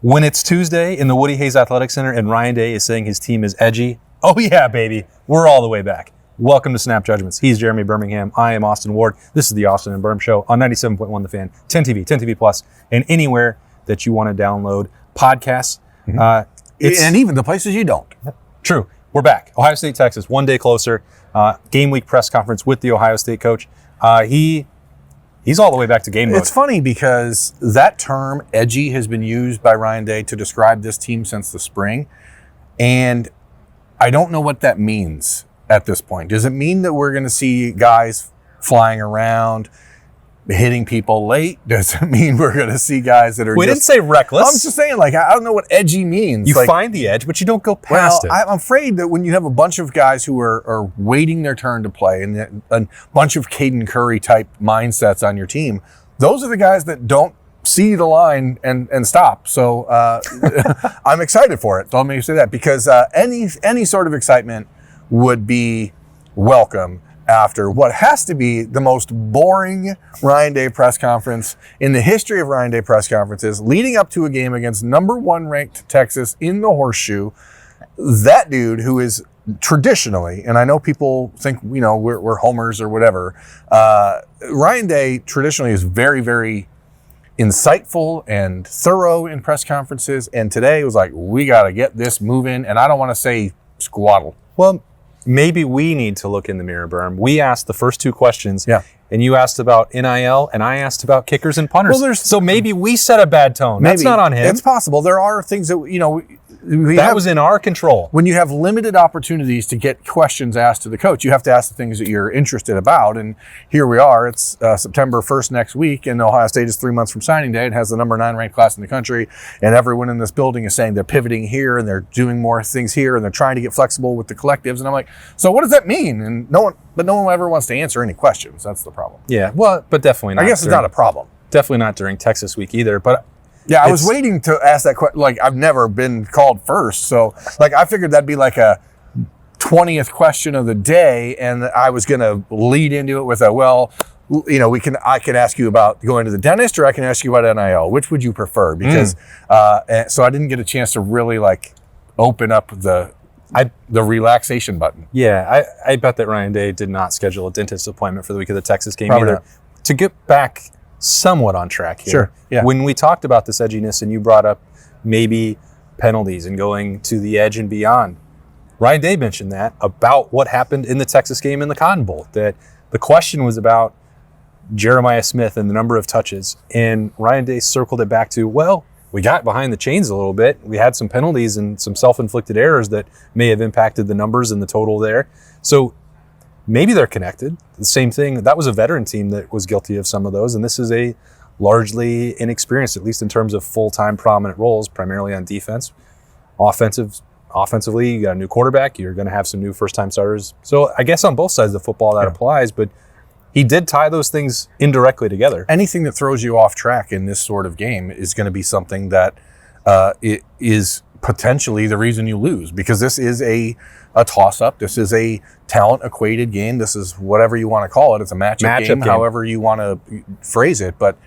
When it's Tuesday in the Woody Hayes Athletic Center and Ryan Day is saying his team is edgy, oh yeah, baby, we're all the way back. Welcome to Snap Judgments. He's Jeremy Birmingham. I am Austin Ward. This is the Austin and Birm Show on 97.1 The Fan, 10 TV Plus, and anywhere that you want to download podcasts. And even the places you don't. True. We're back. Ohio State, Texas, one day closer. Game week press conference with the Ohio State coach. He's all the way back to game mode. It's funny because that term, edgy, has been used by Ryan Day to describe this team since the spring. And I don't know what that means at this point. Does it mean that we're going to see guys flying around, hitting people late? Does it mean we're going to see guys that are We didn't say reckless. I'm just saying, I don't know what edgy means. You find the edge, but you don't go past it. I'm afraid that when you have a bunch of guys who are waiting their turn to play and a bunch of Caden Curry type mindsets on your team, those are the guys that don't see the line and stop. So I'm excited for it. So let me say that, because any sort of excitement would be welcome after what has to be the most boring Ryan Day press conference in the history of Ryan Day press conferences, leading up to a game against number 1 ranked Texas in the Horseshoe. That dude who is traditionally, and I know people think, we're homers or whatever, Ryan Day traditionally is very, very insightful and thorough in press conferences. And today it was like, we got to get this moving. And I don't want to say squaddle. Well, maybe we need to look in the mirror, Berm. We asked the first 2 questions, and you asked about NIL, and I asked about kickers and punters. Well, so maybe we set a bad tone. That's not on him. It's possible. There are things that, that was in our control. When you have limited opportunities to get questions asked to the coach, you have to ask the things that you're interested about. And here we are. It's September 1st next week, and Ohio State is 3 months from signing day. It has the number 9 ranked class in the country, and everyone in this building is saying they're pivoting here and they're doing more things here and they're trying to get flexible with the collectives. And I'm like, so what does that mean? And no one ever wants to answer any questions. That's the problem. Yeah, well, but definitely not. I guess it's not a problem. Definitely not during Texas week either. But yeah, I was waiting to ask that question. I've never been called first. So, I figured that'd be a 20th question of the day. And I was going to lead into it with I can ask you about going to the dentist, or I can ask you about NIL. Which would you prefer? Because, so I didn't get a chance to really open up the relaxation button. Yeah, I bet that Ryan Day did not schedule a dentist appointment for the week of the Texas game Probably either. Not. To get back somewhat on track here. Sure. Yeah. When we talked about this edginess and you brought up maybe penalties and going to the edge and beyond, Ryan Day mentioned that about what happened in the Texas game in the Cotton Bowl, that the question was about Jeremiah Smith and the number of touches. And Ryan Day circled it back to, we got behind the chains a little bit. We had some penalties and some self-inflicted errors that may have impacted the numbers and the total there. So maybe they're connected. The same thing. That was a veteran team that was guilty of some of those, and this is a largely inexperienced, at least in terms of full-time prominent roles, primarily on defense. Offensively, you got a new quarterback. You're going to have some new first-time starters. So I guess on both sides of the football that applies, but he did tie those things indirectly together. Anything that throws you off track in this sort of game is going to be something that it is potentially the reason you lose, because this is a toss-up. This is a talent-equated game. This is whatever you want to call it. It's a matchup game, however you want to phrase it. But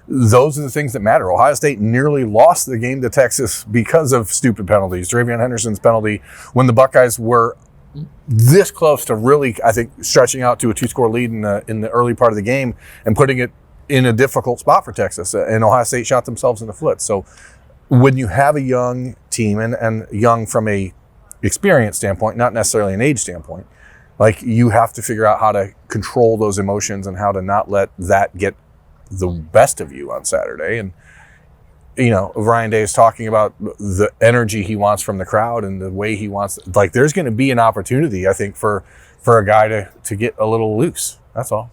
those are the things that matter. Ohio State nearly lost the game to Texas because of stupid penalties. Dravion Henderson's penalty, when the Buckeyes were this close to really, I think, stretching out to a 2-score lead in the early part of the game and putting it in a difficult spot for Texas. And Ohio State shot themselves in the foot. So when you have a young team, and young from a experience standpoint, not necessarily an age standpoint, you have to figure out how to control those emotions and how to not let that get the best of you on Saturday. And, Ryan Day is talking about the energy he wants from the crowd and the way he wants, there's going to be an opportunity, I think, for a guy to get a little loose. That's all.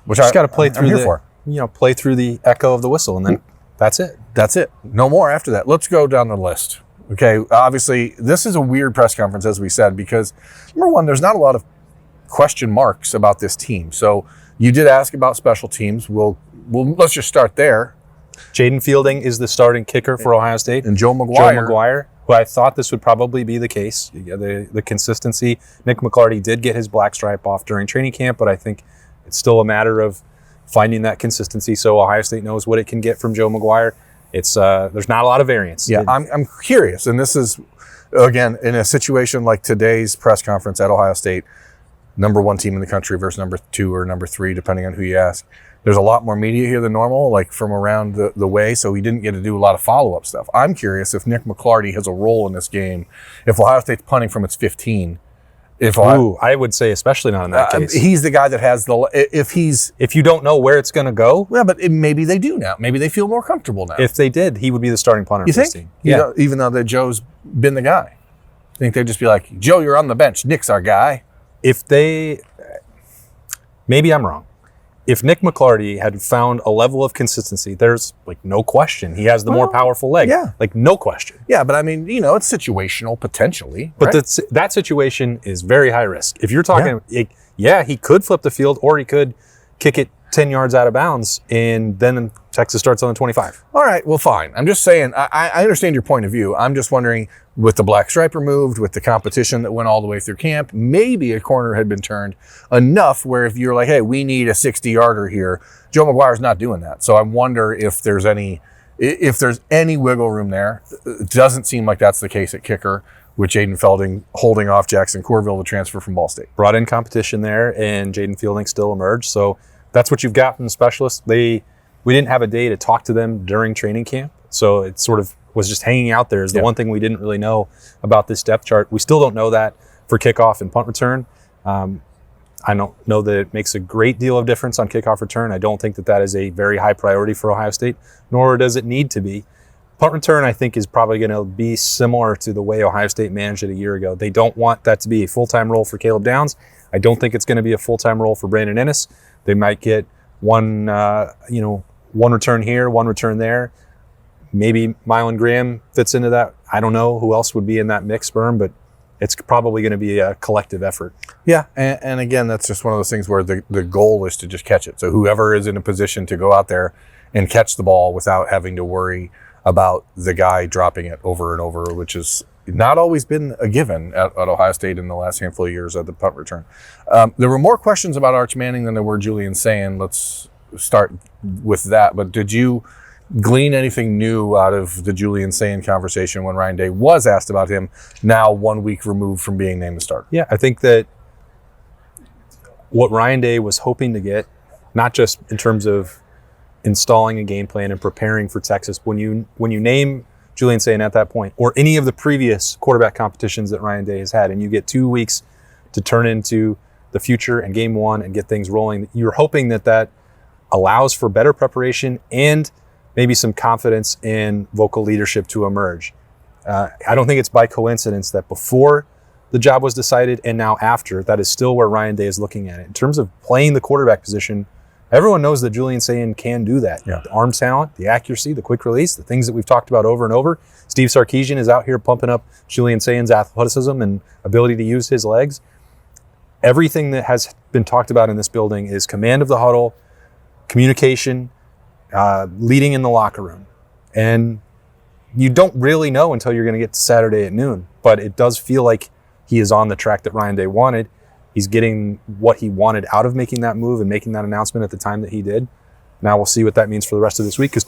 Which just got to play through play through the echo of the whistle, and then that's it. That's it. No more after that. Let's go down the list. Okay, obviously, this is a weird press conference, as we said, because, number one, there's not a lot of question marks about this team. So you did ask about special teams. Let's just start there. Jaden Fielding is the starting kicker for Ohio State. And Joe McGuire, who I thought this would probably be the case. The consistency. Nick McClarty did get his black stripe off during training camp, but I think it's still a matter of finding that consistency so Ohio State knows what it can get from Joe McGuire. It's there's not a lot of variance. Yeah, I'm curious, and this is, again, in a situation like today's press conference at Ohio State, number 1 team in the country versus number 2 or number 3, depending on who you ask. There's a lot more media here than normal, like from around the way, so we didn't get to do a lot of follow-up stuff. I'm curious if Nick McClarty has a role in this game. If Ohio State's punting from its 15, I would say especially not in that case. He's the guy that has if you don't know where it's going to go. Yeah, but maybe they do now. Maybe they feel more comfortable now. If they did, he would be the starting punter you for think? this team. You know, even though that Joe's been the guy. I think they'd just be like, Joe, you're on the bench. Nick's our guy. Maybe I'm wrong. If Nick McClarty had found a level of consistency, there's like no question he has the more powerful leg. Yeah. Like no question. Yeah, but I mean, you know, it's situational potentially. But right? that situation is very high risk. If you're talking, he could flip the field or he could kick it 10 yards out of bounds and then Texas starts on the 25. All right, well, fine. I'm just saying, I understand your point of view. I'm just wondering, with the black stripe removed, with the competition that went all the way through camp, maybe a corner had been turned enough where if you're like, hey, we need a 60-yarder here, Joe McGuire's not doing that. So I wonder if there's any wiggle room there. It doesn't seem like that's the case at kicker, with Jaden Felding holding off Jackson Corville to transfer from Ball State. Brought in competition there, and Jaden Fielding still emerged. So that's what you've got from the specialists. We didn't have a day to talk to them during training camp, so it sort of was just hanging out there is the one thing we didn't really know about this depth chart. We still don't know that for kickoff and punt return. I don't know that it makes a great deal of difference on kickoff return. I don't think that is a very high priority for Ohio State, nor does it need to be. Punt return, I think, is probably going to be similar to the way Ohio State managed it a year ago. They don't want that to be a full-time role for Caleb Downs. I don't think it's going to be a full-time role for Brandon Ennis. They might get one return here, one return there. Maybe Mylan Graham fits into that. I don't know who else would be in that mix, Berm, but it's probably going to be a collective effort. Yeah, and again, that's just one of those things where the goal is to just catch it. So whoever is in a position to go out there and catch the ball without having to worry about the guy dropping it over and over, which has not always been a given at Ohio State in the last handful of years at the punt return. There were more questions about Arch Manning than there were Julian Sayin. Let's start with that. But did you glean anything new out of the Julian Sayin conversation when Ryan Day was asked about him, now 1 week removed from being named the starter? Yeah, I think that what Ryan Day was hoping to get, not just in terms of installing a game plan and preparing for Texas, when you name Julian Sayin at that point, or any of the previous quarterback competitions that Ryan Day has had, and you get 2 weeks to turn into the future and game one and get things rolling, you're hoping that allows for better preparation and maybe some confidence in vocal leadership to emerge. I don't think it's by coincidence that before the job was decided and now after, that is still where Ryan Day is looking at it. In terms of playing the quarterback position, everyone knows that Julian Sayin can do that. Yeah. The arm talent, the accuracy, the quick release, the things that we've talked about over and over. Steve Sarkisian is out here pumping up Julian Sayin's athleticism and ability to use his legs. Everything that has been talked about in this building is command of the huddle, communication, leading in the locker room. And you don't really know until you're going to get to Saturday at noon. But it does feel like he is on the track that Ryan Day wanted. He's getting what he wanted out of making that move and making that announcement at the time that he did. Now we'll see what that means for the rest of this week. Because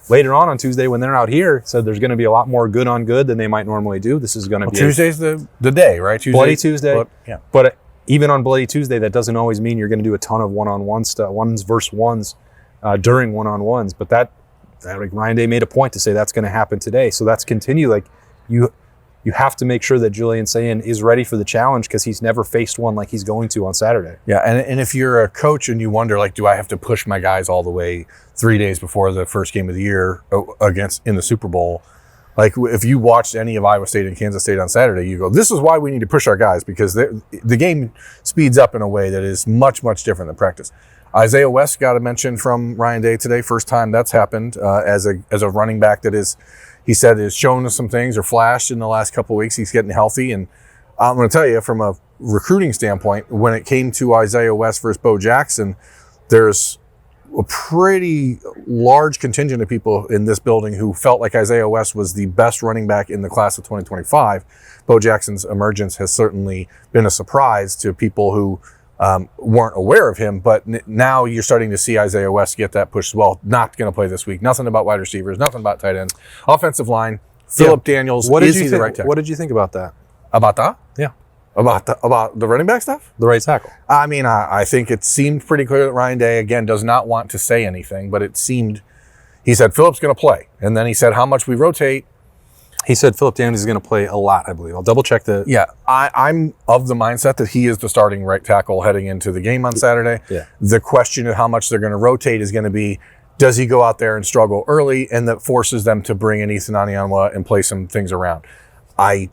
later on Tuesday, when they're out here, said there's going to be a lot more good on good than they might normally do. This is going to be Tuesday's the day, right? Bloody Tuesday. But even on Bloody Tuesday, that doesn't always mean you're going to do a ton of one-on-one stuff, ones versus ones during one-on-ones. But that Ryan Day made a point to say that's going to happen today. So that's continue. Like you have to make sure that Julian Sayin is ready for the challenge because he's never faced one like he's going to on Saturday. Yeah, and if you're a coach and you wonder, like, do I have to push my guys all the way 3 days before the first game of the year in the Super Bowl? Like, if you watched any of Iowa State and Kansas State on Saturday, you go, this is why we need to push our guys, because the game speeds up in a way that is much, much different than practice. Isaiah West got a mention from Ryan Day today. First time that's happened as a running back that is, he said, has shown us some things or flashed in the last couple of weeks. He's getting healthy. And I'm going to tell you, from a recruiting standpoint, when it came to Isaiah West versus Bo Jackson, there's a pretty large contingent of people in this building who felt like Isaiah West was the best running back in the class of 2025. Bo Jackson's emergence has certainly been a surprise to people who weren't aware of him. But now you're starting to see Isaiah West get that push as well. Not going to play this week. Nothing about wide receivers. Nothing about tight ends. Offensive line. Philip Daniels. What did is you the think? right tackle? What did you think about that? About that? Yeah, About the running back stuff? the right tackle. I mean, I think it seemed pretty clear that Ryan Day, again, does not want to say anything, but it seemed, he said, Philip's going to play. And then he said, how much we rotate. He said Philip Daniels is going to play a lot, I believe. I'll double check the. Yeah, I'm of the mindset that he is the starting right tackle heading into the game on Saturday. Yeah. The question of how much they're going to rotate is going to be, does he go out there and struggle early, and that forces them to bring in Ethan Anianwa and play some things around? I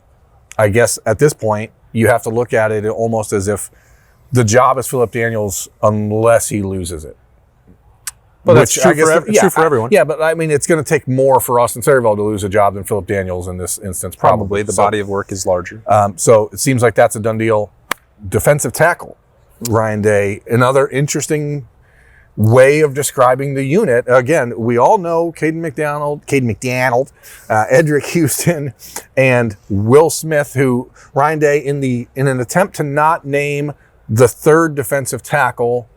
guess at this point, you have to look at it almost as if the job is Philip Daniels unless he loses it. Well, that's true, true for everyone. Yeah, but I mean, it's going to take more for Austin Saraville to lose a job than Philip Daniels in this instance, probably. The body of work is larger. So it seems like that's a done deal. Defensive tackle, Ryan Day, another interesting way of describing the unit. Again, we all know Caden McDonald, Edric Houston, and Will Smith, who Ryan Day, in an attempt to not name the third defensive tackle,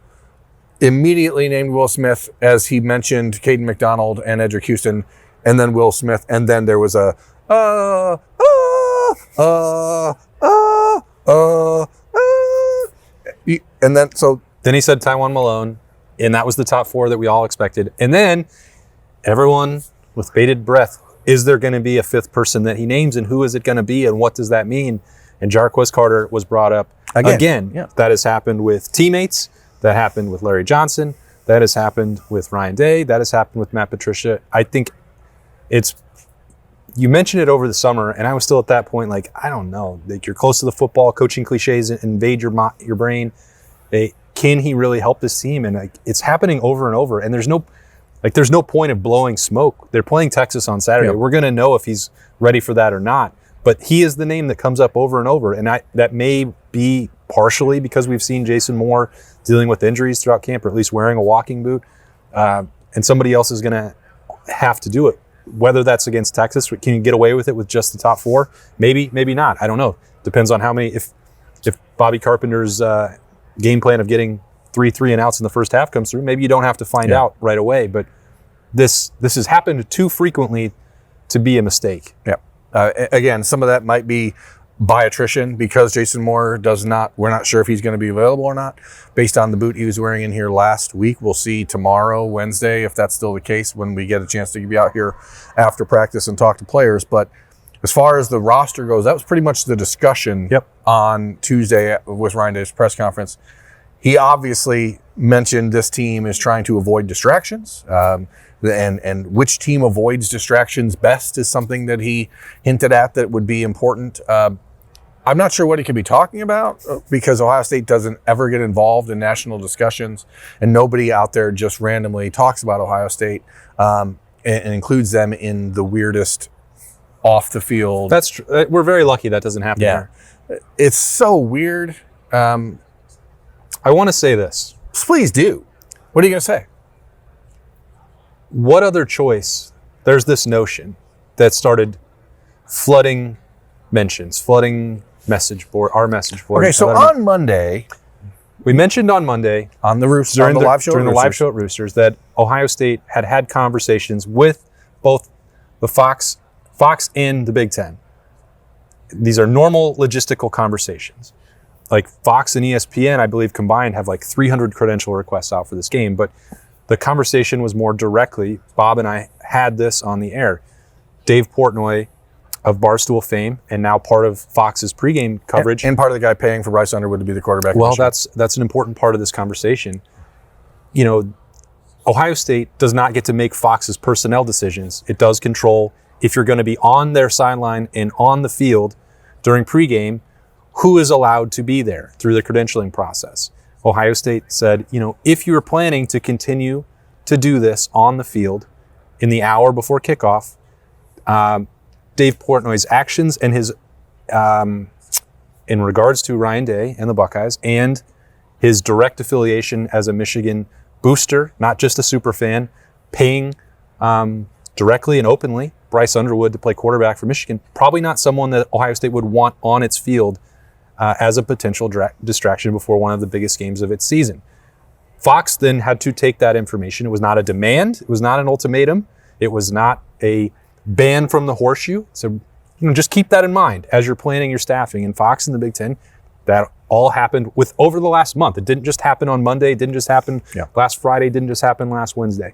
immediately named Will Smith as he mentioned Caden McDonald and Edric Houston, and then Will Smith, and then there was a and then so then he said Tywan Malone, and that was the top four that we all expected. And then everyone with bated breath, is there going to be a fifth person that he names, and who is it going to be, and what does that mean? And Jarquez Carter was brought up again. Yeah. That has happened with teammates. That happened with Larry Johnson. That has happened with Ryan Day. That has happened with Matt Patricia. I think you mentioned it over the summer, and I was still at that point like, I don't know. Like, you're close to the football. Coaching cliches invade your brain. Can he really help this team? And like, it's happening over and over. And there's no point of blowing smoke. They're playing Texas on Saturday. Yep. We're going to know if he's ready for that or not. But he is the name that comes up over and over. And that may be partially because we've seen Jason Moore dealing with injuries throughout camp, or at least wearing a walking boot. And somebody else is going to have to do it. Whether that's against Texas, can you get away with it with just the top four? Maybe, maybe not. I don't know. Depends on how many. If Bobby Carpenter's game plan of getting 3 and outs in the first half comes through, maybe you don't have to find out right away. But this has happened too frequently to be a mistake. Yeah. Again, some of that might be by attrition because Jason Moore we're not sure if he's going to be available or not based on the boot he was wearing in here last week. We'll see tomorrow, Wednesday, if that's still the case when we get a chance to be out here after practice and talk to players. But as far as the roster goes, that was pretty much the discussion on Tuesday with Ryan Day's press conference. He obviously mentioned this team is trying to avoid distractions. And which team avoids distractions best is something that he hinted at that would be important. I'm not sure what he could be talking about because Ohio State doesn't ever get involved in national discussions, and nobody out there just randomly talks about Ohio State and includes them in the weirdest off the field. That's true. We're very lucky that doesn't happen here. It's so weird. I want to say this. Please do. What are you going to say? What other choice? There's this notion that started flooding mentions, flooding our message board. Okay, so on Monday, we mentioned on Monday on the Roosters during the live show at Roosters that Ohio State had conversations with both the Fox and the Big Ten. These are normal logistical conversations. Like Fox and ESPN, I believe combined have like 300 credential requests out for this game, but the conversation was more directly. Bob and I had this on the air. Dave Portnoy of Barstool fame and now part of Fox's pregame coverage. And part of the guy paying for Bryce Underwood to be the quarterback. Well, that's an important part of this conversation. You know, Ohio State does not get to make Fox's personnel decisions. It does control if you're going to be on their sideline and on the field during pregame, who is allowed to be there through the credentialing process. Ohio State said, if you are planning to continue to do this on the field in the hour before kickoff, Dave Portnoy's actions and his, in regards to Ryan Day and the Buckeyes, and his direct affiliation as a Michigan booster, not just a super fan, paying directly and openly Bryce Underwood to play quarterback for Michigan, probably not someone that Ohio State would want on its field as a potential distraction before one of the biggest games of its season. Fox then had to take that information. It was not a demand. It was not an ultimatum. It was not a ban from the horseshoe. So just keep that in mind as you're planning your staffing. And Fox in the Big Ten, that all happened over the last month. It didn't just happen on Monday. It didn't just happen last Friday. It didn't just happen last Wednesday.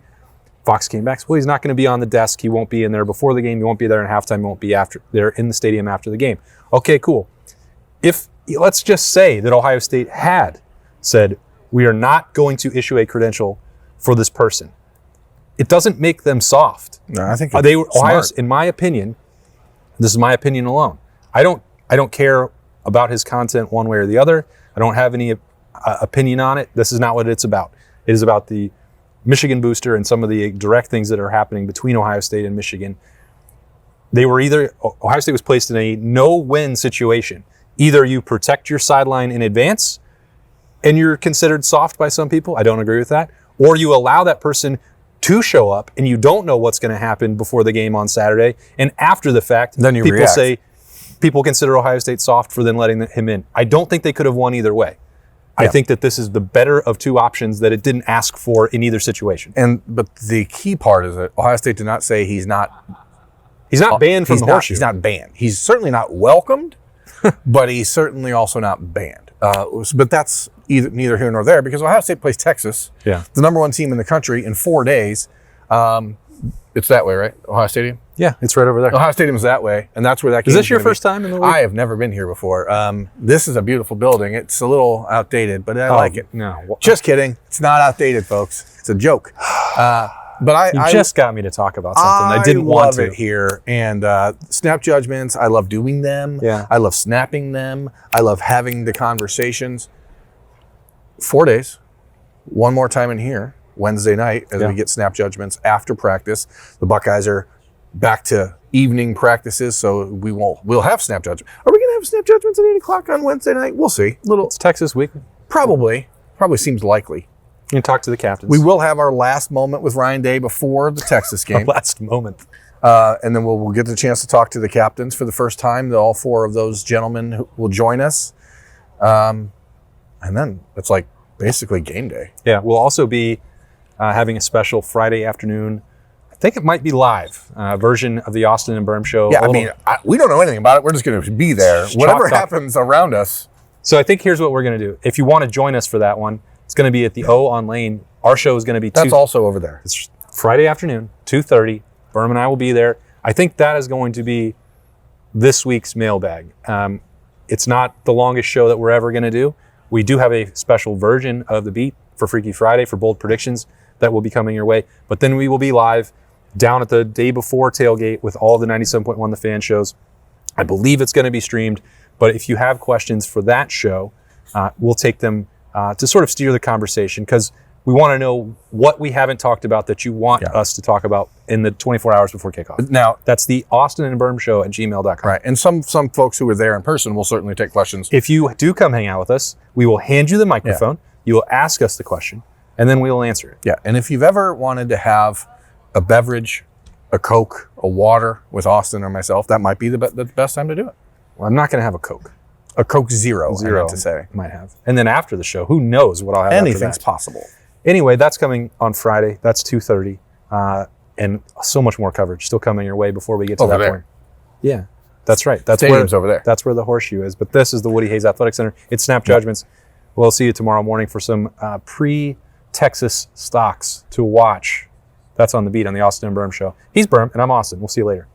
Fox came back. Well, he's not going to be on the desk. He won't be in there before the game. He won't be there in halftime. He won't be there in the stadium after the game. Okay, cool. Let's just say that Ohio State had said, we are not going to issue a credential for this person. It doesn't make them soft. No, I think Ohio, in my opinion, this is my opinion alone. I don't care about his content one way or the other. I don't have any opinion on it. This is not what it's about. It is about the Michigan booster and some of the direct things that are happening between Ohio State and Michigan. Ohio State was placed in a no-win situation. Either you protect your sideline in advance and you're considered soft by some people. I don't agree with that. Or you allow that person to show up and you don't know what's going to happen before the game on Saturday. And after the fact, then people consider Ohio State soft for then letting him in. I don't think they could have won either way. I think that this is the better of two options that it didn't ask for in either situation. But the key part is that Ohio State did not say he's not banned from the horseshoe. He's not banned. He's certainly not welcomed, but he's certainly also not banned. But that's neither here nor there because Ohio State plays Texas, the number one team in the country, in 4 days. It's that way, right? Ohio Stadium? Yeah, it's right over there. Ohio Stadium's that way, and that's where that game is. Is this your first time in the league? I have never been here before. This is a beautiful building. It's a little outdated, but I like it. No. Just kidding. It's not outdated, folks. It's a joke. But I just got me to talk about something I didn't want to. I love it here. And snap judgments, I love doing them. Yeah. I love snapping them. I love having the conversations. 4 days. One more time in here, Wednesday night, as we get snap judgments after practice. The Buckeyes are back to evening practices, so we'll have snap judgments. Are we going to have snap judgments at 8 o'clock on Wednesday night? We'll see. It's Texas week. Probably seems likely. You can talk to the captains. We will have our last moment with Ryan Day before the Texas game. Last moment. And then we'll get the chance to talk to the captains for the first time. All four of those gentlemen will join us. And then it's like basically game day. Yeah, we'll also be having a special Friday afternoon, I think it might be live, version of the Austin and Berm Show. Yeah, we don't know anything about it. We're just going to be there. Whatever happens around us. So I think here's what we're going to do. If you want to join us for that one, it's going to be at the O on Lane. Our show is going to be That's also over there. It's Friday afternoon, 2:30. Berm and I will be there. I think that is going to be this week's mailbag. It's not the longest show that we're ever going to do. We do have a special version of the beat for Freaky Friday for bold predictions that will be coming your way. But then we will be live down at the day before tailgate with all the 97.1 The Fan shows. I believe it's going to be streamed. But if you have questions for that show, we'll take them to sort of steer the conversation because we want to know what we haven't talked about that you want us to talk about in the 24 hours before kickoff. Now, that's the Austin and Berm Show at gmail.com. Right. And some folks who are there in person will certainly take questions. If you do come hang out with us, we will hand you the microphone. You will ask us the question, and then we will answer it. Yeah. And if you've ever wanted to have a beverage, a Coke, a water with Austin or myself, that might be the best time to do it. Well, I'm not going to have a Coke. A Coke Zero, I meant to say. Might have. And then after the show, who knows what I'll have Anything's after that. possible. Anyway, that's coming on Friday. That's 2:30. And so much more coverage still coming your way before we get to that point. Yeah, that's right. Stadium's over there. That's where the horseshoe is. But this is the Woody Hayes Athletic Center. It's Snap Judgments. We'll see you tomorrow morning for some pre-Texas stocks to watch. That's on the beat on the Austin and Berm Show. He's Berm, and I'm Austin. We'll see you later.